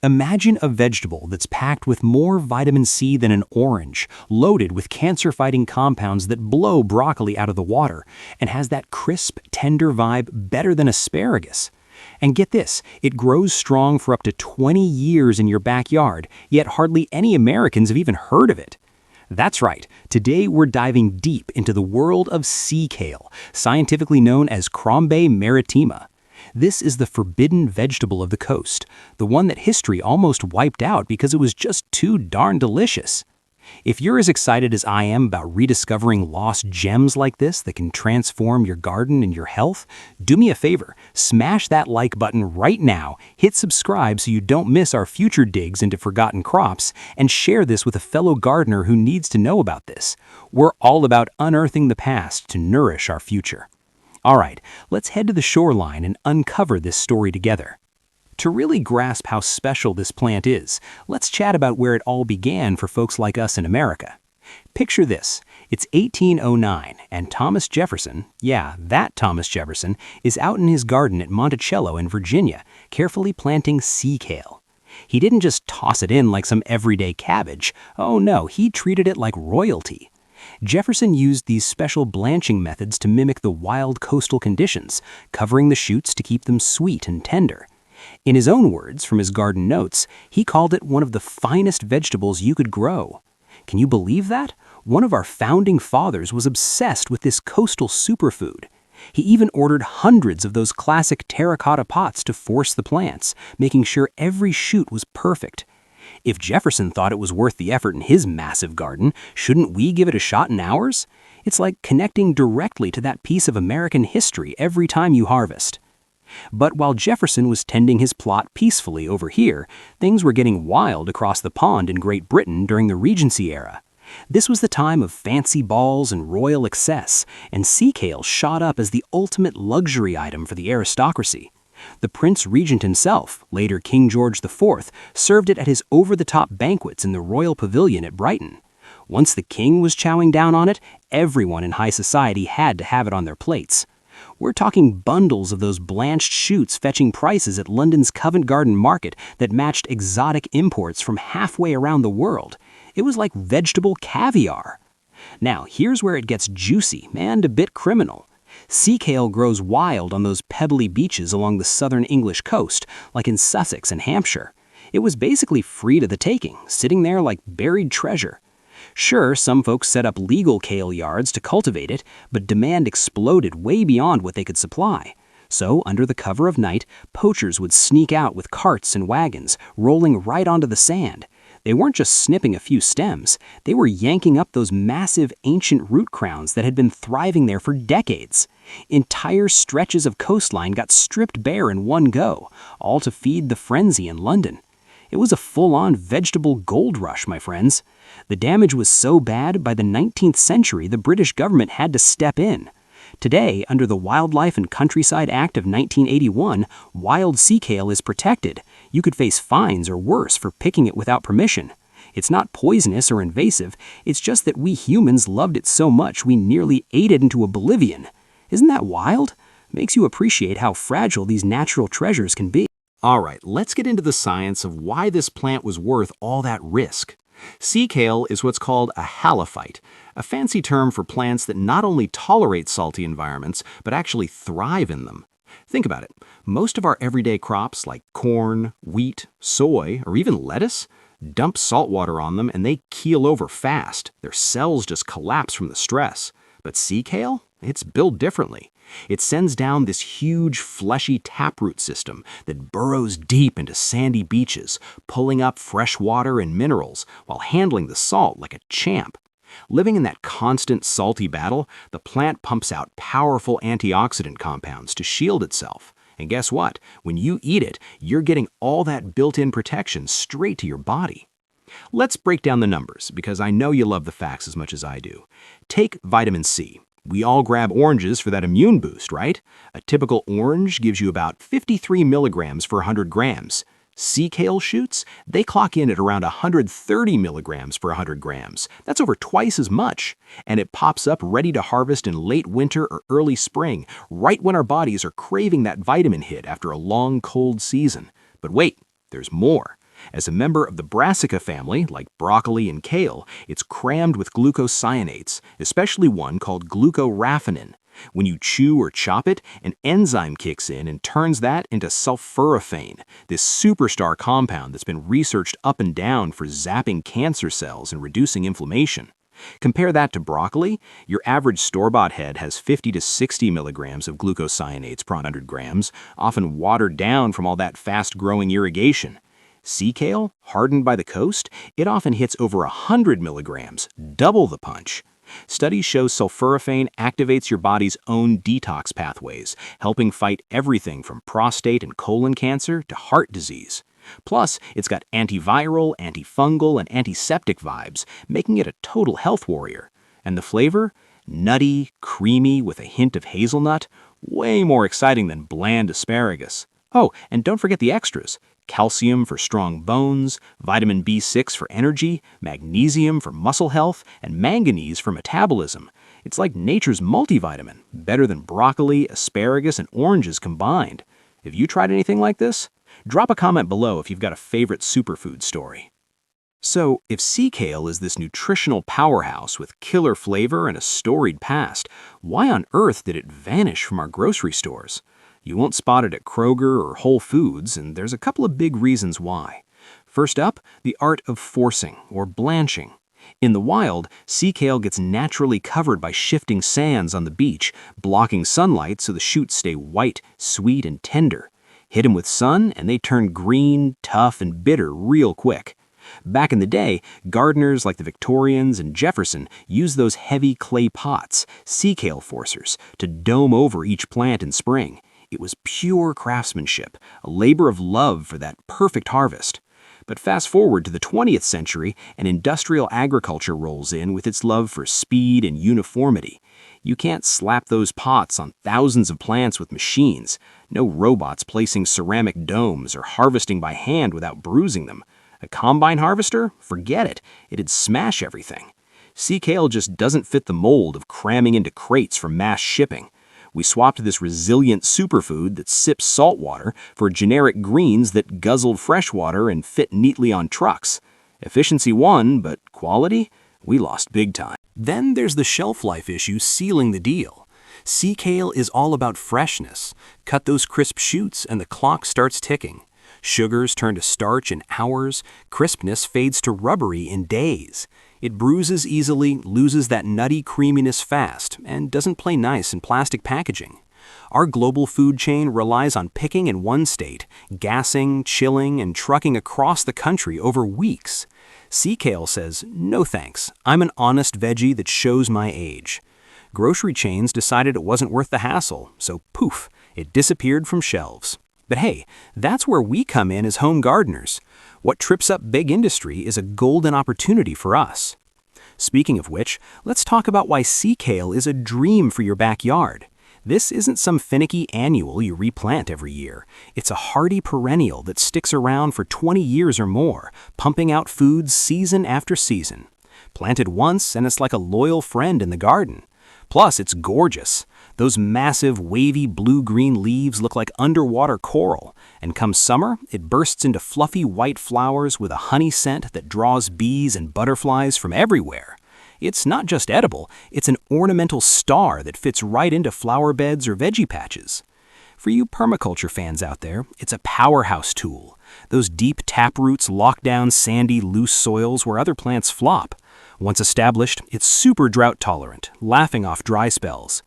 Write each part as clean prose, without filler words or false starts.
Imagine a vegetable that's packed with more vitamin C than an orange, loaded with cancer-fighting compounds that blow broccoli out of the water, and has that crisp, tender vibe better than asparagus. And get this, it grows strong for up to 20 years in your backyard, yet hardly any Americans have even heard of it. That's right, today we're diving deep into the world of sea kale, scientifically known as Crombe maritima. This is the forbidden vegetable of the coast, the one that history almost wiped out because it was just too darn delicious. If you're as excited as I am about rediscovering lost gems like this that can transform your garden and your health, do me a favor, smash that like button right now, hit subscribe so you don't miss our future digs into forgotten crops, and share this with a fellow gardener who needs to know about this. We're all about unearthing the past to nourish our future. All right, let's head to the shoreline and uncover this story together. To really grasp how special this plant is, let's chat about where it all began for folks like us in America. Picture this, it's 1809, and Thomas Jefferson, yeah, that Thomas Jefferson, is out in his garden at Monticello in Virginia, carefully planting sea kale. He didn't just toss it in like some everyday cabbage. Oh no, he treated it like royalty. Jefferson used these special blanching methods to mimic the wild coastal conditions, covering the shoots to keep them sweet and tender. In his own words, from his garden notes, he called it one of the finest vegetables you could grow. Can you believe that? One of our founding fathers was obsessed with this coastal superfood. He even ordered hundreds of those classic terracotta pots to force the plants, making sure every shoot was perfect. If Jefferson thought it was worth the effort in his massive garden, shouldn't we give it a shot in ours? It's like connecting directly to that piece of American history every time you harvest. But while Jefferson was tending his plot peacefully over here, things were getting wild across the pond in Great Britain during the Regency era. This was the time of fancy balls and royal excess, and sea kale shot up as the ultimate luxury item for the aristocracy. The Prince Regent himself, later King George IV, served it at his over-the-top banquets in the Royal Pavilion at Brighton. Once the king was chowing down on it, everyone in high society had to have it on their plates. We're talking bundles of those blanched shoots fetching prices at London's Covent Garden Market that matched exotic imports from halfway around the world. It was like vegetable caviar. Now, here's where it gets juicy and a bit criminal. Sea kale grows wild on those pebbly beaches along the southern English coast, like in Sussex and Hampshire. It was basically free to the taking, sitting there like buried treasure. Sure, some folks set up legal kale yards to cultivate it, but demand exploded way beyond what they could supply. So, under the cover of night, poachers would sneak out with carts and wagons, rolling right onto the sand. They weren't just snipping a few stems, they were yanking up those massive ancient root crowns that had been thriving there for decades. Entire stretches of coastline got stripped bare in one go, all to feed the frenzy in London. It was a full-on vegetable gold rush, my friends. The damage was so bad, by the 19th century, the British government had to step in. Today, under the Wildlife and Countryside Act of 1981, wild sea kale is protected. You could face fines or worse for picking it without permission. It's not poisonous or invasive, it's just that we humans loved it so much we nearly ate it into oblivion. Isn't that wild? Makes you appreciate how fragile these natural treasures can be. All right, let's get into the science of why this plant was worth all that risk. Sea kale is what's called a halophyte, a fancy term for plants that not only tolerate salty environments, but actually thrive in them. Think about it. Most of our everyday crops like corn, wheat, soy, or even lettuce, dump salt water on them and they keel over fast. Their cells just collapse from the stress. But sea kale? It's built differently. It sends down this huge, fleshy taproot system that burrows deep into sandy beaches, pulling up fresh water and minerals while handling the salt like a champ. Living in that constant salty battle, the plant pumps out powerful antioxidant compounds to shield itself. And guess what? When you eat it, you're getting all that built-in protection straight to your body. Let's break down the numbers, because I know you love the facts as much as I do. Take vitamin C. We all grab oranges for that immune boost, right? A typical orange gives you about 53 milligrams for 100 grams. Sea kale shoots, they clock in at around 130 milligrams for 100 grams. That's over twice as much. And it pops up ready to harvest in late winter or early spring, right when our bodies are craving that vitamin hit after a long, cold season. But wait, there's more. As a member of the brassica family, like broccoli and kale, it's crammed with glucosinolates, especially one called glucoraphanin. When you chew or chop it, an enzyme kicks in and turns that into sulforaphane, this superstar compound that's been researched up and down for zapping cancer cells and reducing inflammation. Compare that to broccoli. Your average store-bought head has 50 to 60 milligrams of glucosinolates per 100 grams, often watered down from all that fast-growing irrigation. Sea kale, hardened by the coast, it often hits over 100 milligrams, double the punch. Studies show sulforaphane activates your body's own detox pathways, helping fight everything from prostate and colon cancer to heart disease. Plus, it's got antiviral, antifungal, and antiseptic vibes, making it a total health warrior. And the flavor? Nutty, creamy, with a hint of hazelnut. Way more exciting than bland asparagus. Oh, and don't forget the extras. Calcium for strong bones, vitamin B6 for energy, magnesium for muscle health, and manganese for metabolism. It's like nature's multivitamin, better than broccoli, asparagus, and oranges combined. Have you tried anything like this? Drop a comment below if you've got a favorite superfood story. So, if sea kale is this nutritional powerhouse with killer flavor and a storied past, why on earth did it vanish from our grocery stores? You won't spot it at Kroger or Whole Foods, and there's a couple of big reasons why. First up, the art of forcing, or blanching. In the wild, sea kale gets naturally covered by shifting sands on the beach, blocking sunlight so the shoots stay white, sweet, and tender. Hit them with sun, and they turn green, tough, and bitter real quick. Back in the day, gardeners like the Victorians and Jefferson used those heavy clay pots, sea kale forcers, to dome over each plant in spring. It was pure craftsmanship, a labor of love for that perfect harvest. But fast forward to the 20th century, and industrial agriculture rolls in with its love for speed and uniformity. You can't slap those pots on thousands of plants with machines. No robots placing ceramic domes or harvesting by hand without bruising them. A combine harvester? Forget it. It'd smash everything. Sea kale just doesn't fit the mold of cramming into crates for mass shipping. We swapped this resilient superfood that sips salt water for generic greens that guzzled fresh water and fit neatly on trucks. Efficiency won, but quality? We lost big time. Then there's the shelf life issue sealing the deal. Sea kale is all about freshness. Cut those crisp shoots and the clock starts ticking. Sugars turn to starch in hours, crispness fades to rubbery in days. It bruises easily, loses that nutty creaminess fast, and doesn't play nice in plastic packaging. Our global food chain relies on picking in one state, gassing, chilling, and trucking across the country over weeks. Sea kale says, no thanks, I'm an honest veggie that shows my age. Grocery chains decided it wasn't worth the hassle, so poof, it disappeared from shelves. But hey, that's where we come in as home gardeners. What trips up big industry is a golden opportunity for us. Speaking of which, let's talk about why sea kale is a dream for your backyard. This isn't some finicky annual you replant every year. It's a hardy perennial that sticks around for 20 years or more, pumping out food season after season. Planted once, and it's like a loyal friend in the garden. Plus, it's gorgeous. Those massive, wavy blue-green leaves look like underwater coral, and come summer, it bursts into fluffy white flowers with a honey scent that draws bees and butterflies from everywhere. It's not just edible, it's an ornamental star that fits right into flower beds or veggie patches. For you permaculture fans out there, it's a powerhouse tool. Those deep taproots lock down sandy, loose soils where other plants flop. Once established, it's super drought tolerant, laughing off dry spells.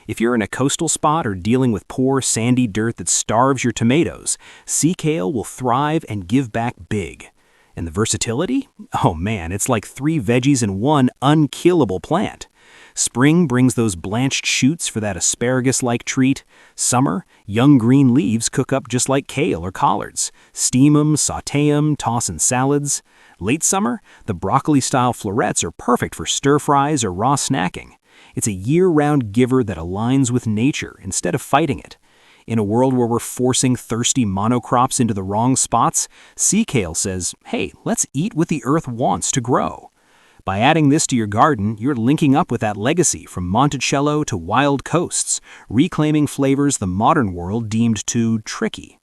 If you're in a coastal spot or dealing with poor, sandy dirt that starves your tomatoes, sea kale will thrive and give back big. And the versatility? Oh man, it's like 3 veggies in one unkillable plant. Spring brings those blanched shoots for that asparagus-like treat. Summer, young green leaves cook up just like kale or collards. Steam 'em, sauté 'em, toss in salads. Late summer, the broccoli-style florets are perfect for stir-fries or raw snacking. It's a year-round giver that aligns with nature instead of fighting it. In a world where we're forcing thirsty monocrops into the wrong spots, sea kale says, hey, let's eat what the earth wants to grow. By adding this to your garden, you're linking up with that legacy from Monticello to wild coasts, reclaiming flavors the modern world deemed too tricky.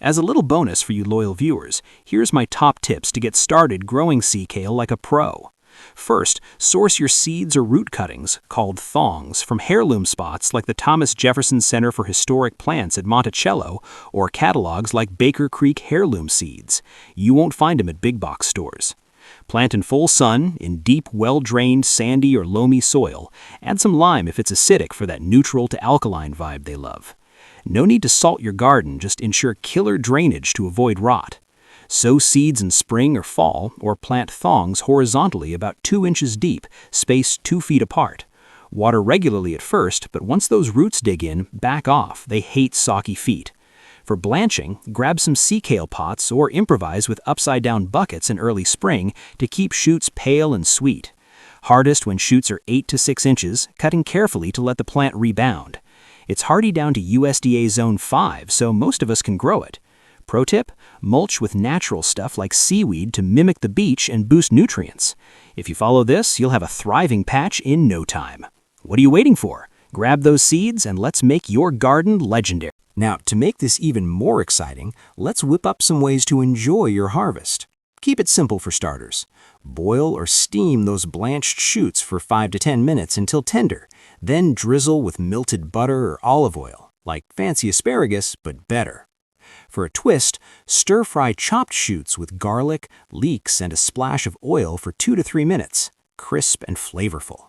As a little bonus for you loyal viewers, here's my top tips to get started growing sea kale like a pro. First, source your seeds or root cuttings, called thongs, from heirloom spots like the Thomas Jefferson Center for Historic Plants at Monticello or catalogs like Baker Creek Heirloom Seeds. You won't find them at big box stores. Plant in full sun, in deep, well-drained, sandy or loamy soil. Add some lime if it's acidic for that neutral to alkaline vibe they love. No need to salt your garden, just ensure killer drainage to avoid rot. Sow seeds in spring or fall, or plant thongs horizontally about 2 inches deep, spaced 2 feet apart. Water regularly at first, but once those roots dig in, back off. They hate soggy feet. For blanching, grab some sea kale pots or improvise with upside-down buckets in early spring to keep shoots pale and sweet. Hardest when shoots are 8 to 6 inches, cutting carefully to let the plant rebound. It's hardy down to USDA Zone 5, so most of us can grow it. Pro tip, mulch with natural stuff like seaweed to mimic the beach and boost nutrients. If you follow this, you'll have a thriving patch in no time. What are you waiting for? Grab those seeds and let's make your garden legendary. Now, to make this even more exciting, let's whip up some ways to enjoy your harvest. Keep it simple for starters. Boil or steam those blanched shoots for 5 to 10 minutes until tender, then drizzle with melted butter or olive oil, like fancy asparagus, but better. For a twist, stir-fry chopped shoots with garlic, leeks, and a splash of oil for 2 to 3 minutes, crisp and flavorful.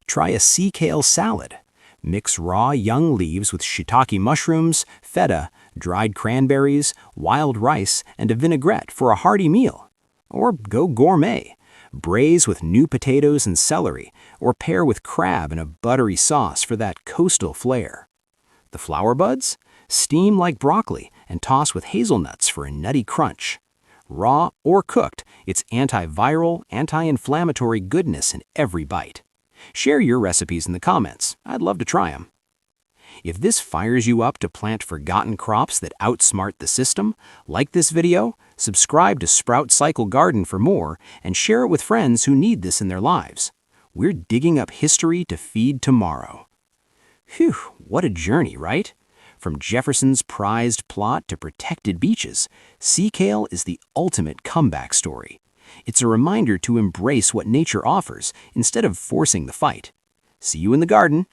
Try a sea kale salad. Mix raw young leaves with shiitake mushrooms, feta, dried cranberries, wild rice, and a vinaigrette for a hearty meal. Or go gourmet. Braise with new potatoes and celery, or pair with crab in a buttery sauce for that coastal flair. The flower buds? Steam like broccoli and toss with hazelnuts for a nutty crunch. Raw or cooked, it's antiviral, anti-inflammatory goodness in every bite. Share your recipes in the comments. I'd love to try them. If this fires you up to plant forgotten crops that outsmart the system, like this video, subscribe to SproutCycle Garden for more, and share it with friends who need this in their lives. We're digging up history to feed tomorrow. Phew, what a journey, right? From Jefferson's prized plot to protected beaches, sea kale is the ultimate comeback story. It's a reminder to embrace what nature offers instead of forcing the fight. See you in the garden.